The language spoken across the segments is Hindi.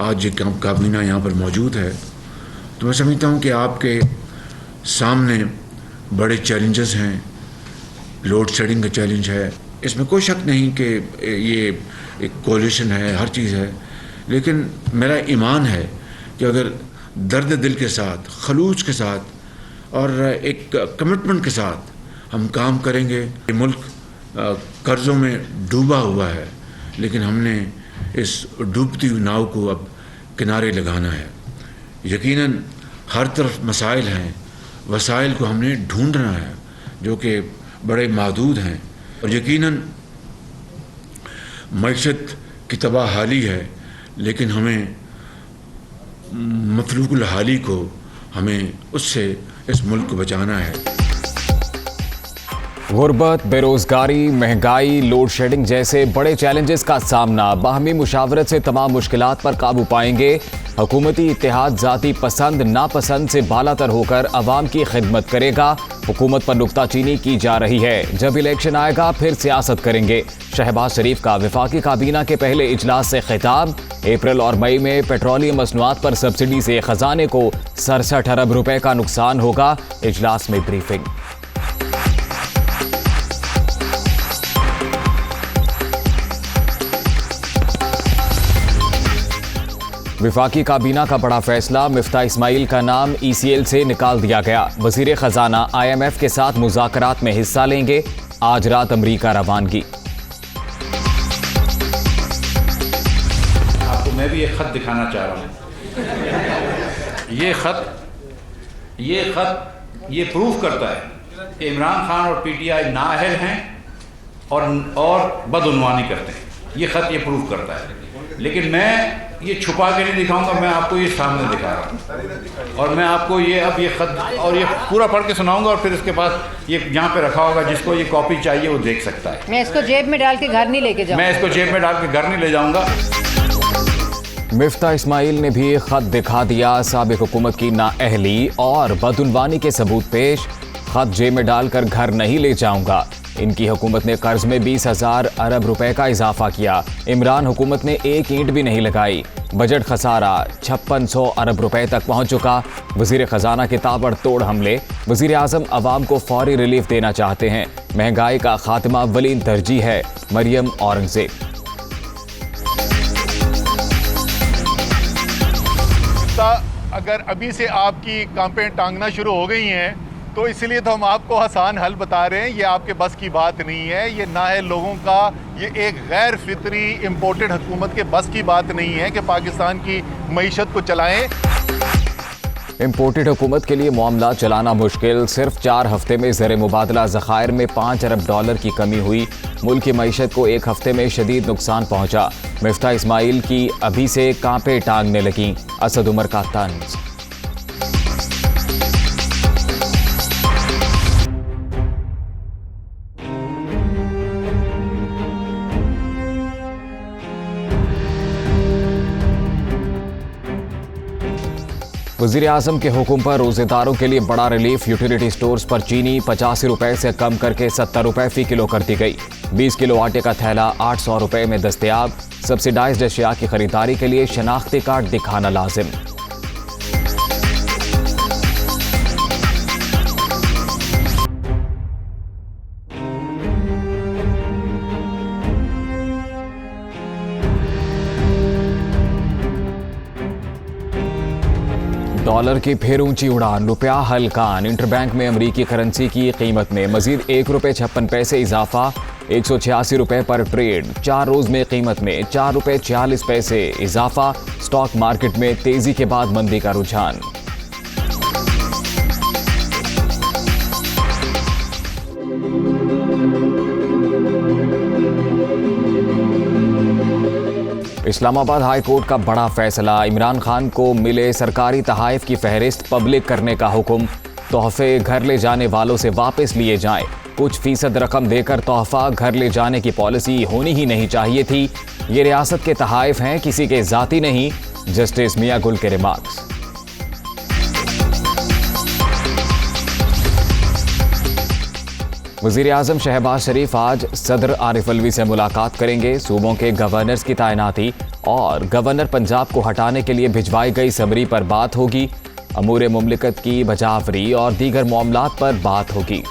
आज ये काबीना यहाँ पर मौजूद है, तो मैं समझता हूँ कि आपके सामने बड़े चैलेंजेस हैं। लोड शेडिंग का चैलेंज है, इसमें कोई शक नहीं कि ये एक कोलिशन है, हर चीज़ है, लेकिन मेरा ईमान है कि अगर दर्द दिल के साथ, खलूस के साथ और एक कमिटमेंट के साथ हम काम करेंगे। ये मुल्क कर्ज़ों में डूबा हुआ है, लेकिन हमने इस डूबती हुई नाव को अब किनारे लगाना है। यकीनन हर तरफ मसाइल हैं, वसाइल को हमने ढूंढना है जो कि बड़े महदूद हैं, और यकीनन मईशत की तबाहाली है, लेकिन हमें मफलूकुल हाली को, हमें उससे इस मुल्क को बचाना है। गुर्बत, बेरोजगारी, महंगाई, लोड शेडिंग जैसे बड़े चैलेंजेस का सामना बाहमी मुशावरत से तमाम मुश्किलात पर काबू पाएंगे। हुकूमती इत्तेहाद जाती पसंद नापसंद से बालातर होकर अवाम की खिदमत करेगा। हुकूमत पर नुक्ताचीनी की जा रही है, जब इलेक्शन आएगा फिर सियासत करेंगे। शहबाज शरीफ का वफाकी काबीना के पहले इजलास से खिताब। अप्रैल और मई में पेट्रोलियम मसनूआत पर सब्सिडी से खजाने को 67 अरब रुपए का नुकसान होगा। इजलास में ब्रीफिंग। वफाकी काबीना का बड़ा फैसला, मिफ्ता इस्माइल का नाम ECL से निकाल दिया गया। वजीर खजाना IMF के साथ मुज़ाकरात में हिस्सा लेंगे। आज रात अमरीका रवानगी। आपको मैं भी एक खत दिखाना चाह रहा हूँ। ये खत ये प्रूफ करता है कि इमरान खान और PTI नाअहल हैं और बदउनवानी करते हैं। ये खत ये प्रूफ करता है, लेकिन मैं ये छुपा के नहीं दिखाऊंगा, मैं आपको ये सामने दिखा रहा हूँ। और मैं आपको ये अब ये खत और ये पूरा पढ़ के सुनाऊंगा, और फिर इसके पास ये यहाँ पे रखा होगा, जिसको ये कॉपी चाहिए वो देख सकता है। मैं इसको जेब में डाल के घर नहीं लेके जाऊंगा। मैं इसको जेब में डाल के घर नहीं ले जाऊंगा। मिफ्ता इस्माइल ने भी खत दिखा दिया। साबिक हुकूमत की नाअहली और बदउनवानी के सबूत पेश। खत जेब में डालकर घर नहीं ले जाऊंगा। इनकी हुकूमत ने कर्ज में 20,000 अरब रुपए का इजाफा किया। इमरान हुकूमत ने एक ईंट भी नहीं लगाई। बजट खसारा 5600 अरब रुपए तक पहुंच चुका। वजीर खजाना के ताबड़तोड़ हमले। वजीर आजम अवाम को फौरी रिलीफ देना चाहते हैं। महंगाई का खात्मा वलीन तरजीह है। मरियम औरंगजेब। अगर अभी से आपकी कांपें टांगना शुरू हो गई हैं, तो इसलिए तो हम आपको आसान हल बता रहे हैं। ये आपके बस की बात नहीं है। ये नाअहल लोगों का, ये एक गैर फितरी इम्पोर्टेड हुकूमत के बस की बात नहीं है कि पाकिस्तान की मईशत को चलाएं। इम्पोर्टेड हुकूमत के लिए मामला चलाना मुश्किल। सिर्फ 4 हफ्ते में ज़र मुबादला ज़खायर में $5 अरब की कमी हुई। मुल्क की मईशत को एक हफ्ते में शदीद नुकसान पहुंचा। मिफ्ता इस्माइल की अभी से कांपे टांगने लगी। असद उमर का तंज। वज़ीर आज़म के हुक्म पर रोज़ेदारों के लिए बड़ा रिलीफ। यूटिलिटी स्टोर्स पर चीनी 85 रुपए से कम करके 70 रुपए फी किलो कर दी गई। 20 किलो आटे का थैला 800 रुपए में दस्तयाब। सब्सिडाइज्ड अशिया की खरीदारी के लिए शनाख्ती कार्ड दिखाना लाजिम। डॉलर की फिर ऊंची उड़ान। रुपया हल्कान। इंटरबैंक में अमरीकी करेंसी की कीमत में मजीद ₹1.56 इजाफा। 186 रुपए पर ट्रेड। 4 रोज में कीमत में ₹4.46 इजाफा। स्टॉक मार्केट में तेजी के बाद मंदी का रुझान। इस्लामाबाद हाई कोर्ट का बड़ा फैसला। इमरान खान को मिले सरकारी तहाइफ की फहरिस्त पब्लिक करने का हुक्म। तोहफे घर ले जाने वालों से वापस लिए जाएं। कुछ फीसद रकम देकर तोहफा घर ले जाने की पॉलिसी होनी ही नहीं चाहिए थी। ये रियासत के तहाइफ हैं, किसी के जाती नहीं। जस्टिस मियां गुल के रिमार्क्स। वज़ीर आज़म शहबाज शरीफ आज सदर आरिफ अलवी से मुलाकात करेंगे। सूबों के गवर्नर्स की तैनाती और गवर्नर पंजाब को हटाने के लिए भिजवाई गई समरी पर बात होगी। अमूर मुमलिकत की बजावरी और दीगर मामलात पर बात होगी।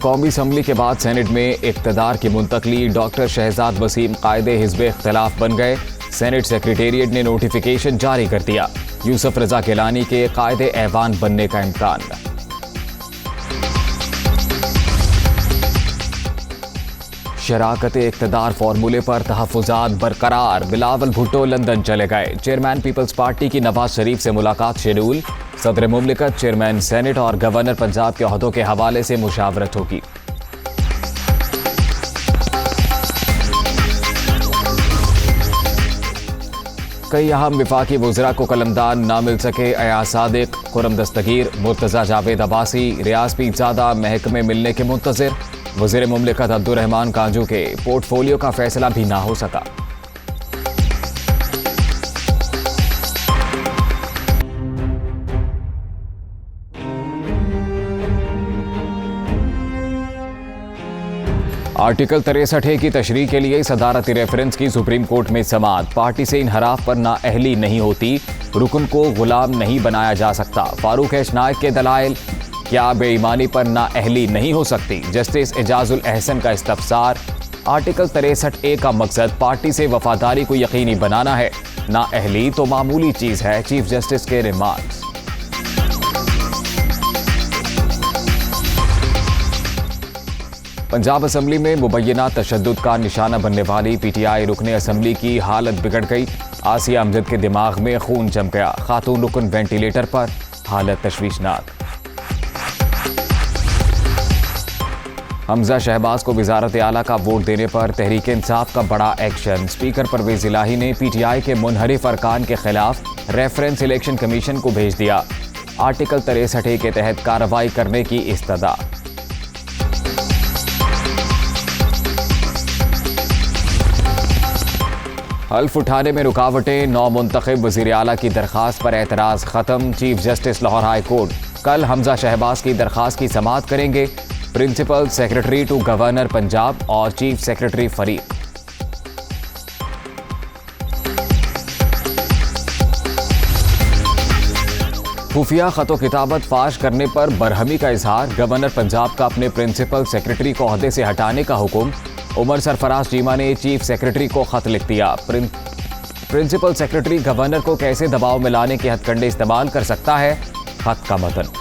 कौमी असम्बली के बाद सेनेट में इक़्तिदार की मुंतकली। डॉक्टर शहजाद वसीम कायदे हिज़्ब इख्तिलाफ बन गए। सेनेट सेक्रेटेरिएट ने नोटिफिकेशन जारी कर दिया। यूसुफ रजा गिलानी के कायदे ऐवान बनने का इम्कान। शराकत इक़्तिदार फार्मूले पर तहफ़्फ़ुज़ात बरकरार। बिलावल भुट्टो लंदन चले गए। चेयरमैन पीपल्स पार्टी की नवाज शरीफ से मुलाकात शेड्यूल। सदर मुमलिकत, चेयरमैन सेनेट और गवर्नर पंजाब के ओहदों के हवाले से मुशावरत होगी। कई अहम विफाकी वज़रा को कलमदान ना मिल सके। अयाज सादिक, खुरम दस्तगीर, मुर्तज़ा जावेद अब्बासी, रियाज पीरज़ादा महकमे मिलने के मुंतज़िर। वज़ीर मुमलिकत अब्दुर्रहमान कांजू के पोर्टफोलियो का फैसला भी ना हो सका। आर्टिकल 63A की तशरीह के लिए सदारती रेफरेंस की सुप्रीम कोर्ट में समाअत। पार्टी से इनहराफ पर नाअहली नहीं होती। रुकन को गुलाम नहीं बनाया जा सकता। फारूक एच नाइक के दलाइल। क्या बेईमानी पर नाअहली नहीं हो सकती? जस्टिस एजाजुल अहसन का इस्तफसार। आर्टिकल 63A का मकसद पार्टी से वफादारी को यकीनी बनाना है। नाअहली तो मामूली चीज है। चीफ जस्टिस के रिमार्क्स। पंजाब असम्बली में मुबैना तशद्दुद का निशाना बनने वाली पीटीआई रुकने असम्बली की हालत बिगड़ गई। आसिया अमजद के दिमाग में खून जम गया। खातून रुकन वेंटिलेटर पर, हालत तशवीशनाक। हमजा शहबाज को वज़ारत आला का वोट देने पर तहरीक इंसाफ का बड़ा एक्शन। स्पीकर परवेज इलाही ने पीटीआई के मुनहरिफ अरकान के खिलाफ रेफरेंस इलेक्शन कमीशन को भेज दिया। आर्टिकल 63A के तहत कार्रवाई करने की इस्तदा। हल्फ उठाने में रुकावटें। नौ मुंतखब वज़ीर आला की दरख्वास्त पर एतराज़ ख़त्म। Chief justice Lahore high court कल हमजा शहबाज की दरख्वास्त की समाअत करेंगे। Principal secretary to governor Punjab और चीफ सेक्रेटरी फरीक। खुफिया खतो किताबत फाश करने पर बरहमी का इजहार। गवर्नर पंजाब का अपने प्रिंसिपल सेक्रेटरी को ओहदे से हटाने का हुक्म। उमर सरफराज चीमा ने चीफ सेक्रेटरी को खत लिख दिया। प्रिंसिपल सेक्रेटरी गवर्नर को कैसे दबाव में लाने के हथकंडे इस्तेमाल कर सकता है? खत का मतन।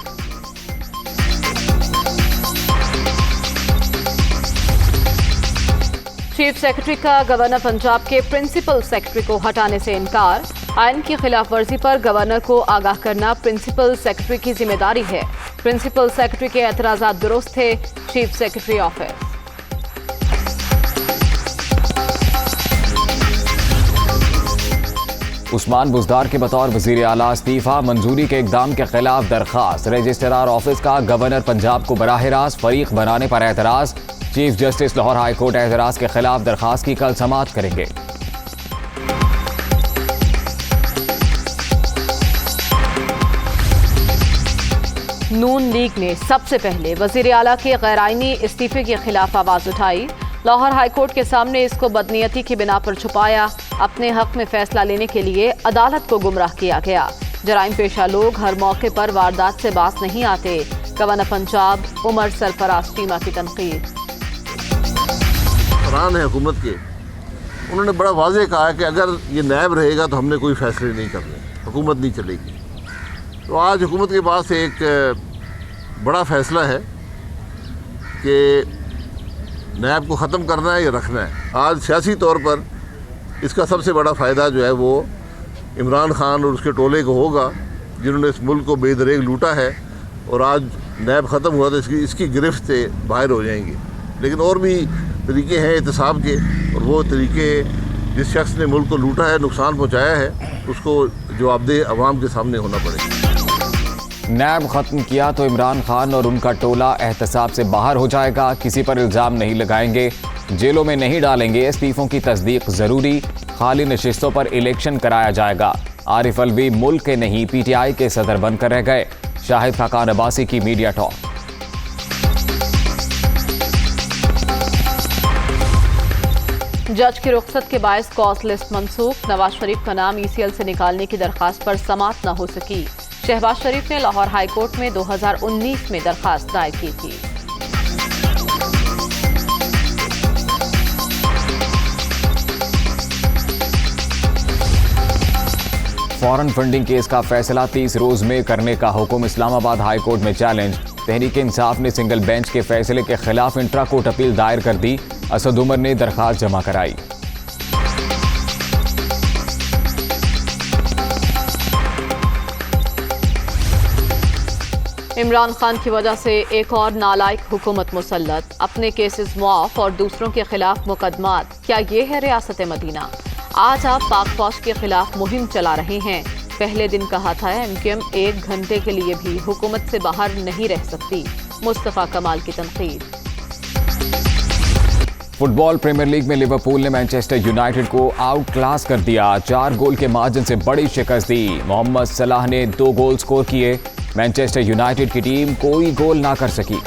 चीफ सेक्रेटरी का गवर्नर पंजाब के प्रिंसिपल सेक्रेटरी को हटाने से इनकार। आइन की खिलाफ वर्जी पर गवर्नर को आगाह करना प्रिंसिपल सेक्रेटरी की जिम्मेदारी है। प्रिंसिपल सेक्रेटरी के एतराजात दुरुस्त थे। Chief secretary office. Usman Buzdar के बतौर वज़ीर आला इस्तीफा। मंजूरी के इक़दाम के खिलाफ दरखास्त। रजिस्ट्रार ऑफिस का गवर्नर पंजाब को बराह रास्त फरीक बनाने पर एतराज़। Chief justice Lahore high court एतराज़ के खिलाफ दरखास्त की कल समाअत करेंगे। नून लीग ने सबसे पहले वज़ीर आला के गैर आईनी इस्तीफे के खिलाफ आवाज़ उठाई। लाहौर हाई कोर्ट के सामने इसको बदनीयती की बिना पर छुपाया। अपने हक में फैसला लेने के लिए अदालत को गुमराह किया गया। जराइम पेशा लोग हर मौके पर वारदात से बाज नहीं आते। गवर्नर पंजाब उमर सरफराज चीमा की तनकीद। है हुकूमत के, उन्होंने बड़ा वाज़ेह कहा है कि अगर ये नायब रहेगा तो हमने कोई फैसले नहीं करने, हुकूमत नहीं चलेगी। तो आज हुकूमत के पास एक बड़ा फ़ैसला है कि नायब को ख़त्म करना है या रखना है। आज सियासी तौर पर इसका सबसे बड़ा फ़ायदा जो है वो इमरान खान और उसके टोले को होगा, जिन्होंने इस मुल्क को बेदरेग लूटा है। और आज नायब ख़त्म हुआ तो इसकी गिरफ्त से बाहर हो जाएंगे। लेकिन और भी तरीके हैं एहतसाब के, और वो तरीके जिस शख्स ने मुल्क को लूटा है, नुकसान पहुँचाया है, उसको जवाबदेह अवाम के सामने होना पड़ेगा। नैब ख़त्म किया तो इमरान खान और उनका टोला एहतसाब से बाहर हो जाएगा। किसी पर इल्ज़ाम नहीं लगाएंगे, जेलों में नहीं डालेंगे। इस्तीफ़ों की तस्दीक ज़रूरी। खाली नशिस्तों पर इलेक्शन कराया जाएगा। आरिफ अलवी मुल्क के नहीं पीटीआई के सदर बनकर रह गए। शाहिद खाकान अब्बासी की मीडिया टॉक। जज की रुख्सत के बायस कॉज लिस्ट मनसूख। नवाज शरीफ का नाम ईसीएल से निकालने की दरखास्त पर समाअत न हो सकी। शहबाज शरीफ ने लाहौर हाईकोर्ट में 2019 में दरखास्त दायर की थी। फॉरेन फंडिंग केस का फैसला 30 रोज में करने का हुक्म। इस्लामाबाद हाई कोर्ट में चैलेंज। तहरीक इंसाफ ने सिंगल बेंच के फैसले के खिलाफ इंट्रा कोर्ट अपील दायर कर दी। असद उमर ने दरखास्त जमा कराई। इमरान खान की वजह से एक और नालायक हुकूमत मुसल्लत। अपने केसेस मुआफ और दूसरों के खिलाफ मुकदमात। क्या ये है रियासत मदीना? आज आप पाक फौज के खिलाफ मुहिम चला रहे हैं। पहले दिन कहा था एमक्यूएम 1 घंटे के लिए भी हुकूमत से बाहर नहीं रह सकती। मुस्तफा कमाल की तनकीद। फुटबॉल प्रीमियर लीग में लिवरपूल ने मैनचेस्टर यूनाइटेड को आउट क्लास कर दिया। 4 गोल के मार्जिन से बड़ी शिकस्त दी। मोहम्मद सलाह ने 2 गोल स्कोर किए। मैनचेस्टर यूनाइटेड की टीम कोई गोल ना कर सकी।